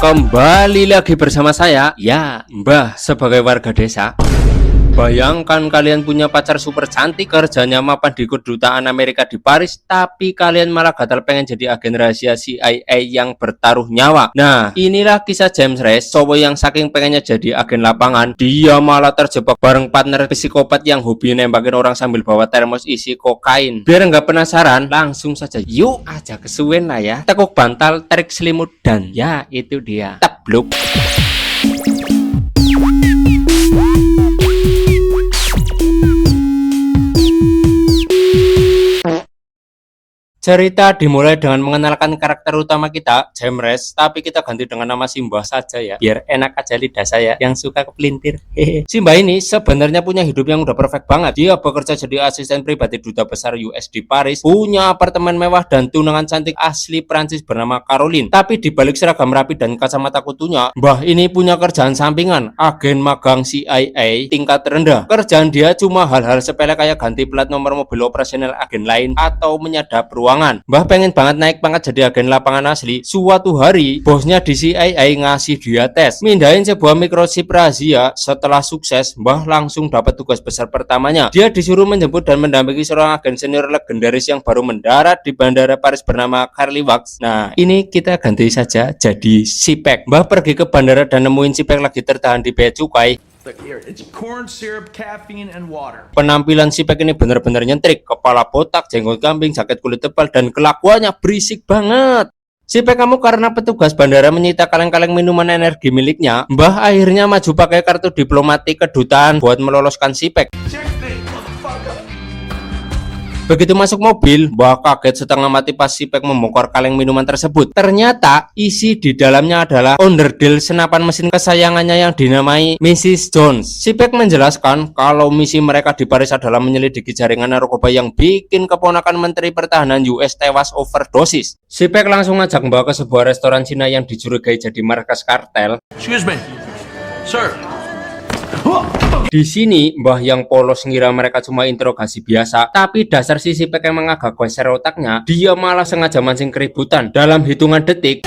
Kembali lagi bersama saya, ya Mbah sebagai warga desa. Bayangkan kalian punya pacar super cantik, kerjanya mapan di kedutaan Amerika di Paris, tapi kalian malah gatal pengen jadi agen rahasia CIA yang bertaruh nyawa. Nah, inilah kisah James Reyes, cowok yang saking pengennya jadi agen lapangan, dia malah terjebak bareng partner psikopat yang hobi nembakin orang sambil bawa termos isi kokain. Biar nggak penasaran, langsung saja yuk aja kesuwen lah ya. Tekuk bantal, tarik selimut, dan ya itu dia, tebluk. Cerita dimulai dengan mengenalkan karakter utama kita, James Reyes, tapi kita ganti dengan nama Simbah saja ya, biar enak aja lidah saya yang suka kepelintir. Simbah ini sebenarnya punya hidup yang udah perfect banget. Dia bekerja jadi asisten pribadi duta besar US di Paris, punya apartemen mewah dan tunangan cantik asli Prancis bernama Caroline. Tapi di balik seragam rapi dan kacamata kutunya, Mbah ini punya kerjaan sampingan, agen magang CIA tingkat rendah. Kerjaan dia cuma hal-hal sepele kayak ganti plat nomor mobil operasional agen lain atau menyadap ruangan. Mbah pengen banget naik pangkat jadi agen lapangan asli. Suatu hari, bosnya di CIA ngasih dia tes, mindahin sebuah microchip rahasia. Setelah sukses, Mbah langsung dapat tugas besar pertamanya. Dia disuruh menjemput dan mendampingi seorang agen senior legendaris yang baru mendarat di bandara Paris bernama Carly Wax. Nah, ini kita ganti saja jadi Sipek. Mbah pergi ke bandara dan nemuin Sipek lagi tertahan di bea cukai. Look here, it's corn syrup, caffeine, and water. Penampilan Sipek ini benar-benar nyentrik, kepala botak, jenggot kambing, jaket kulit tebal, dan kelakuannya berisik banget. Sipek kamu karena petugas bandara menyita kaleng-kaleng minuman energi miliknya, Mbah akhirnya maju pakai kartu diplomatik kedutaan buat meloloskan Sipek. Begitu masuk mobil, Mbah kaget setengah mati pas Sipek membongkar kaleng minuman tersebut. Ternyata isi di dalamnya adalah onderdil senapan mesin kesayangannya yang dinamai Mrs. Jones. Sipek menjelaskan kalau misi mereka di Paris adalah menyelidiki jaringan narkoba yang bikin keponakan Menteri Pertahanan US tewas overdosis. Sipek langsung ngajak Mbah ke sebuah restoran Cina yang dicurigai jadi markas kartel. Excuse me, sir. Di sini, Mbah yang polos ngira mereka cuma interogasi biasa, tapi dasar si Sipek emang agak geser otaknya, dia malah sengaja mancing keributan. Dalam hitungan detik,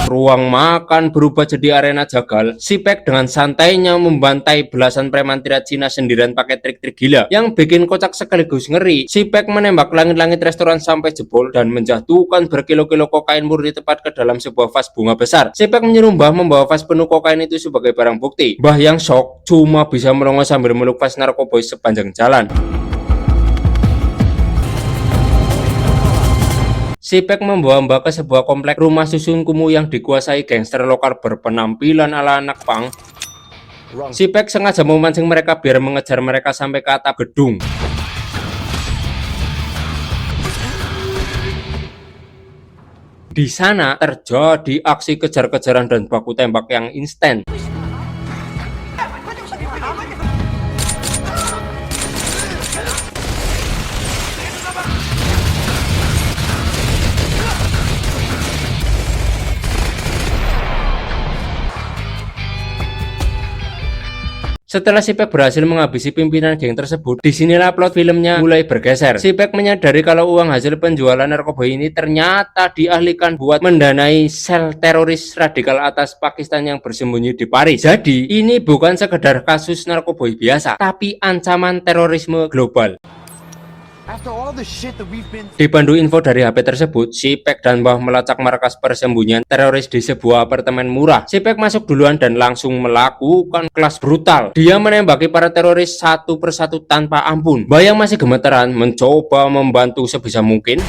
ruang makan berubah jadi arena jagal. Sipek dengan santainya membantai belasan preman tirat Cina sendirian pakai trik-trik gila yang bikin kocak sekaligus ngeri. Sipek menembak langit-langit restoran sampai jebol dan menjatuhkan berkilo-kilo kokain murni tepat ke dalam sebuah vas bunga besar. Sipek menyuruh Mbah membawa vas penuh kokain itu sebagai barang bukti. Mbah yang shock cuma bisa melongo sambil meluk vas narkoboy sepanjang jalan. Sipek membawa Mbah ke sebuah komplek rumah susun kumuh yang dikuasai gangster lokal berpenampilan ala anak pang. Sipek sengaja memancing mereka biar mengejar mereka sampai ke atap gedung. Di sana terjadi aksi kejar-kejaran dan baku tembak yang instan. Setelah Sipek berhasil menghabisi pimpinan geng tersebut, disinilah plot filmnya mulai bergeser. Sipek menyadari kalau uang hasil penjualan narkoba ini ternyata dialihkan buat mendanai sel teroris radikal atas Pakistan yang bersembunyi di Paris. Jadi, ini bukan sekedar kasus narkoba biasa, tapi ancaman terorisme global. Dipandu info dari HP tersebut, Sipek dan Mbah melacak markas persembunyian teroris di sebuah apartemen murah. Sipek masuk duluan dan langsung melakukan kelas brutal. Dia menembaki para teroris satu persatu tanpa ampun. Mbah yang masih gemeteran mencoba membantu sebisa mungkin.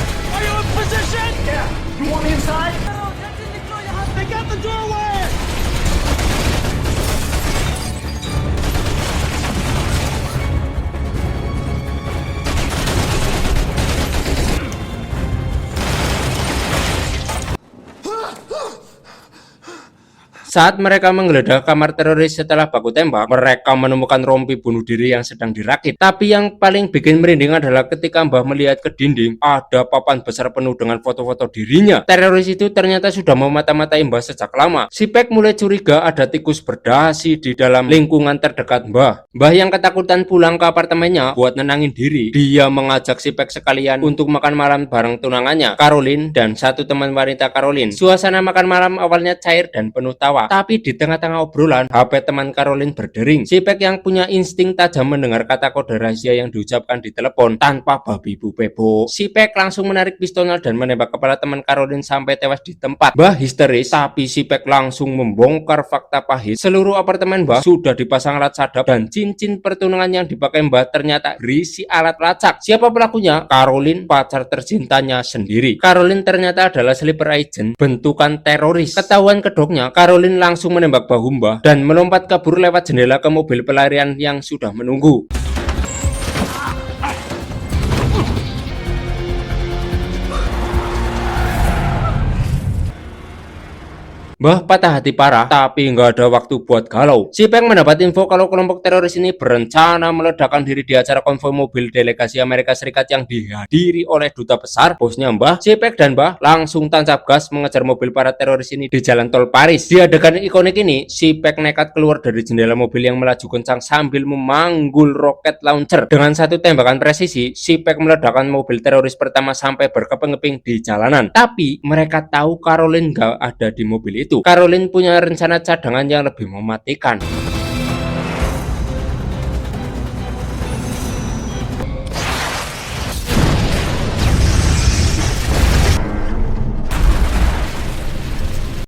Saat mereka menggeledah kamar teroris setelah baku tembak, mereka menemukan rompi bunuh diri yang sedang dirakit. Tapi yang paling bikin merinding adalah ketika Mbah melihat ke dinding, ada papan besar penuh dengan foto-foto dirinya. Teroris itu ternyata sudah memata-matai Mbah sejak lama. Sipek mulai curiga ada tikus berdasi di dalam lingkungan terdekat Mbah. Mbah yang ketakutan pulang ke apartemennya buat nenangin diri. Dia mengajak Sipek sekalian untuk makan malam bareng tunangannya, Caroline, dan satu teman wanita Caroline. Suasana makan malam awalnya cair dan penuh tawa. Tapi di tengah-tengah obrolan, HP teman Caroline berdering. Sipek yang punya insting tajam mendengar kata kode rahasia yang diucapkan di telepon tanpa babi bu bebo. Sipek langsung menarik pistolnya dan menembak kepala teman Caroline sampai tewas di tempat. Mbah histeris, tapi Sipek langsung membongkar fakta pahit. Seluruh apartemen Mbah sudah dipasang alat sadap dan cincin pertunangan yang dipakai Mbah ternyata berisi alat lacak. Siapa pelakunya? Caroline, pacar tercintanya sendiri. Caroline ternyata adalah sleeper agent bentukan teroris. Ketahuan kedoknya, Caroline langsung menembak bahu Mbah dan melompat kabur lewat jendela ke mobil pelarian yang sudah menunggu. Mbah patah hati parah, tapi nggak ada waktu buat galau. Sipek mendapat info kalau kelompok teroris ini berencana meledakkan diri di acara konvoi mobil delegasi Amerika Serikat yang dihadiri oleh duta besar. Bosnya Mbah, Sipek dan Mbah langsung tancap gas mengejar mobil para teroris ini di jalan tol Paris. Di adegan ikonik ini, Sipek nekat keluar dari jendela mobil yang melaju kencang sambil memanggul roket launcher. Dengan satu tembakan presisi, Sipek meledakkan mobil teroris pertama sampai berkeping-keping di jalanan. Tapi mereka tahu Caroline nggak ada di mobil itu. Caroline punya rencana cadangan yang lebih mematikan.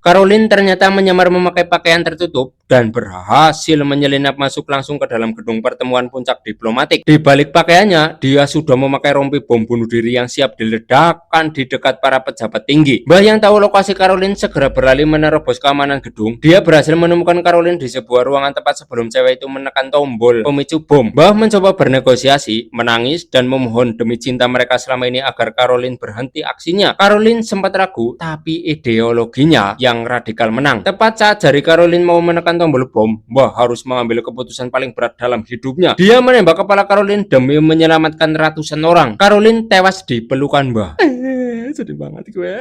Caroline ternyata menyamar memakai pakaian tertutup dan berhasil menyelinap masuk langsung ke dalam gedung pertemuan puncak diplomatik. Di balik pakaiannya, dia sudah memakai rompi bom bunuh diri yang siap diledakkan di dekat para pejabat tinggi. Mbah yang tahu lokasi Caroline segera beralih menerobos keamanan gedung. Dia berhasil menemukan Caroline di sebuah ruangan tepat sebelum cewek itu menekan tombol pemicu bom. Mbah mencoba bernegosiasi, menangis, dan memohon demi cinta mereka selama ini agar Caroline berhenti aksinya. Caroline sempat ragu, tapi ideologinya yang radikal menang. Tepat saat jari Caroline mau menekan tombol bom, Mbah harus mengambil keputusan paling berat dalam hidupnya. Dia menembak kepala Caroline demi menyelamatkan ratusan orang. Caroline tewas di pelukan Mbah. Sedih banget gue.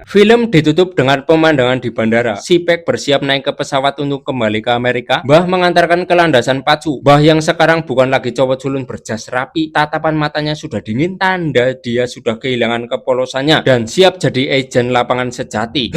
Film ditutup dengan pemandangan di bandara. Sipek bersiap naik ke pesawat untuk kembali ke Amerika. Mbah mengantarkan ke landasan pacu. Mbah yang sekarang bukan lagi cowok culun berjas rapi, tatapan matanya sudah dingin, tanda dia sudah kehilangan kepolosannya dan siap jadi agen lapangan sejati.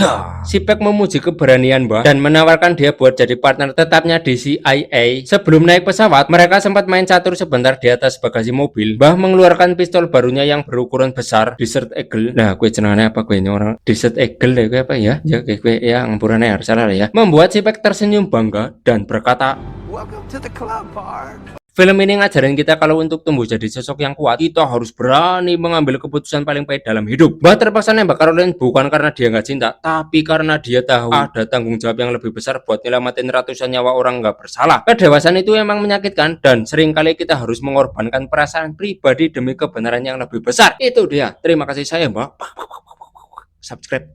Sipek memuji keberanian Mbah dan menawarkan dia buat jadi partner tetapnya di CIA. Sebelum naik pesawat, mereka sempat main catur sebentar di atas bagasi mobil. Mbah mengeluarkan pistol barunya yang berukuran besar, Desert Eagle. Nah, gue cenangnya apa gue ini orang Desert Eagle deh, gue apa ya? Ya gue ya ngampurannya harus salah ya. Membuat Sipek tersenyum bangga dan berkata, Welcome to the club, Bart. film ini ngajarin kita kalau untuk tumbuh jadi sosok yang kuat, kita harus berani mengambil keputusan paling baik dalam hidup. Mbah terpaksa nembak Caroline bukan karena dia nggak cinta, tapi karena dia tahu ada tanggung jawab yang lebih besar buat nyelamatin ratusan nyawa orang nggak bersalah. Kedewasaan itu emang menyakitkan dan seringkali kita harus mengorbankan perasaan pribadi demi kebenaran yang lebih besar. Itu dia. Terima kasih saya, Mbah. Subscribe.